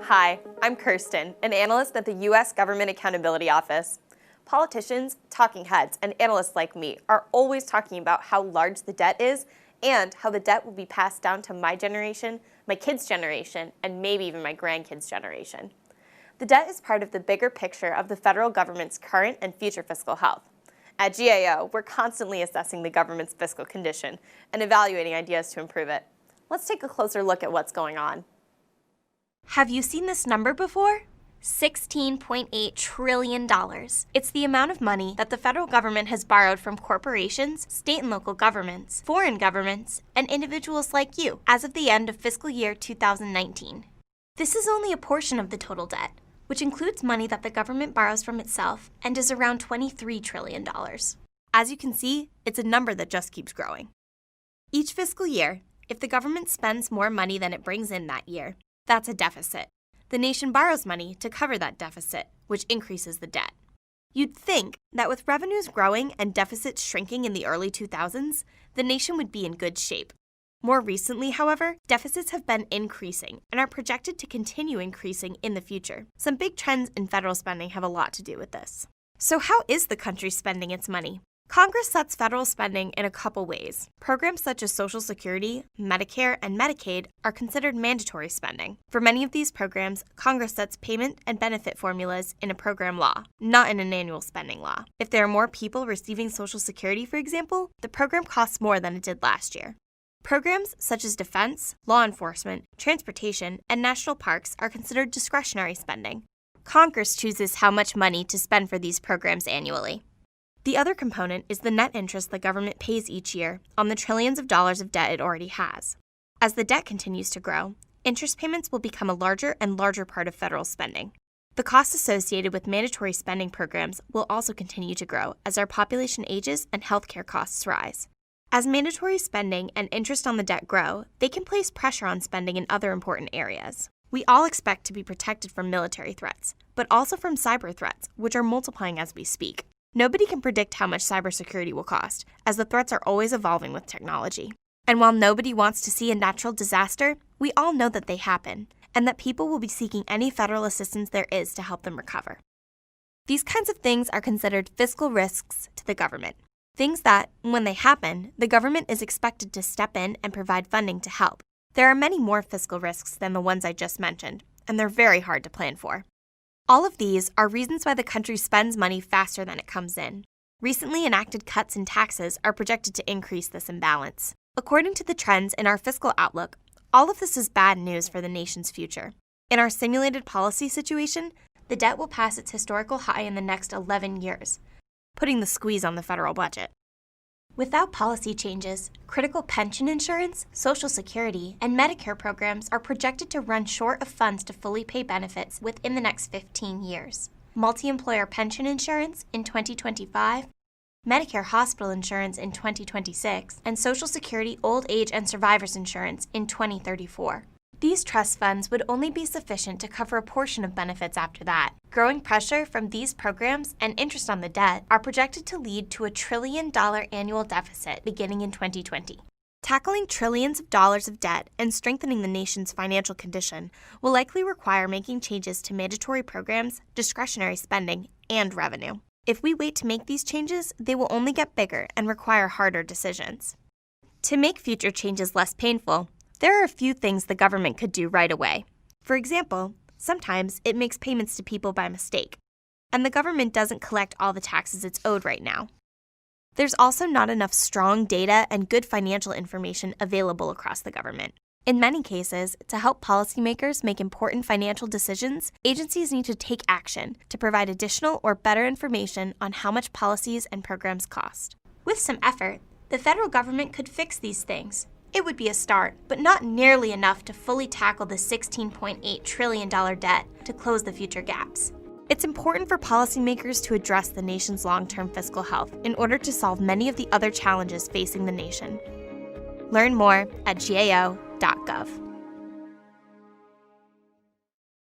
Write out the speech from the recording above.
Hi, I'm Kirsten, an analyst at the U.S. Government Accountability Office. Politicians, talking heads, and analysts like me are always talking about how large the debt is and how the debt will be passed down to my generation, my kids' generation, and maybe even my grandkids' generation. The debt is part of the bigger picture of the federal government's current and future fiscal health. At GAO, we're constantly assessing the government's fiscal condition and evaluating ideas to improve it. Let's take a closer look at what's going on. Have you seen this number before? $16.8 trillion. It's the amount of money that the federal government has borrowed from corporations, state and local governments, foreign governments, and individuals like you as of the end of fiscal year 2019. This is only a portion of the total debt, which includes money that the government borrows from itself and is around $23 trillion. As you can see, it's a number that just keeps growing. Each fiscal year, if the government spends more money than it brings in that year, that's a deficit. The nation borrows money to cover that deficit, which increases the debt. You'd think that with revenues growing and deficits shrinking in the early 2000s, the nation would be in good shape. More recently, however, deficits have been increasing and are projected to continue increasing in the future. Some big trends in federal spending have a lot to do with this. So how is the country spending its money? Congress sets federal spending in a couple ways. Programs such as Social Security, Medicare, and Medicaid are considered mandatory spending. For many of these programs, Congress sets payment and benefit formulas in a program law, not in an annual spending law. If there are more people receiving Social Security, for example, the program costs more than it did last year. Programs such as defense, law enforcement, transportation, and national parks are considered discretionary spending. Congress chooses how much money to spend for these programs annually. The other component is the net interest the government pays each year on the trillions of dollars of debt it already has. As the debt continues to grow, interest payments will become a larger and larger part of federal spending. The costs associated with mandatory spending programs will also continue to grow as our population ages and healthcare costs rise. As mandatory spending and interest on the debt grow, they can place pressure on spending in other important areas. We all expect to be protected from military threats, but also from cyber threats, which are multiplying as we speak. Nobody can predict how much cybersecurity will cost, as the threats are always evolving with technology. And while nobody wants to see a natural disaster, we all know that they happen, and that people will be seeking any federal assistance there is to help them recover. These kinds of things are considered fiscal risks to the government. Things that, when they happen, the government is expected to step in and provide funding to help. There are many more fiscal risks than the ones I just mentioned, and they're very hard to plan for. All of these are reasons why the country spends money faster than it comes in. Recently enacted cuts in taxes are projected to increase this imbalance. According to the trends in our fiscal outlook, all of this is bad news for the nation's future. In our simulated policy situation, the debt will pass its historical high in the next 11 years, putting the squeeze on the federal budget. Without policy changes, critical pension insurance, Social Security, and Medicare programs are projected to run short of funds to fully pay benefits within the next 15 years. Multi-employer pension insurance in 2025, Medicare hospital insurance in 2026, and Social Security old age and survivors insurance in 2034. These trust funds would only be sufficient to cover a portion of benefits after that. Growing pressure from these programs and interest on the debt are projected to lead to a $1 trillion annual deficit beginning in 2020. Tackling trillions of dollars of debt and strengthening the nation's financial condition will likely require making changes to mandatory programs, discretionary spending, and revenue. If we wait to make these changes, they will only get bigger and require harder decisions. To make future changes less painful, there are a few things the government could do right away. For example, sometimes it makes payments to people by mistake, and the government doesn't collect all the taxes it's owed right now. There's also not enough strong data and good financial information available across the government. In many cases, to help policymakers make important financial decisions, agencies need to take action to provide additional or better information on how much policies and programs cost. With some effort, the federal government could fix these things. It would be a start, but not nearly enough to fully tackle the $16.8 trillion debt to close the future gaps. It's important for policymakers to address the nation's long-term fiscal health in order to solve many of the other challenges facing the nation. Learn more at gao.gov.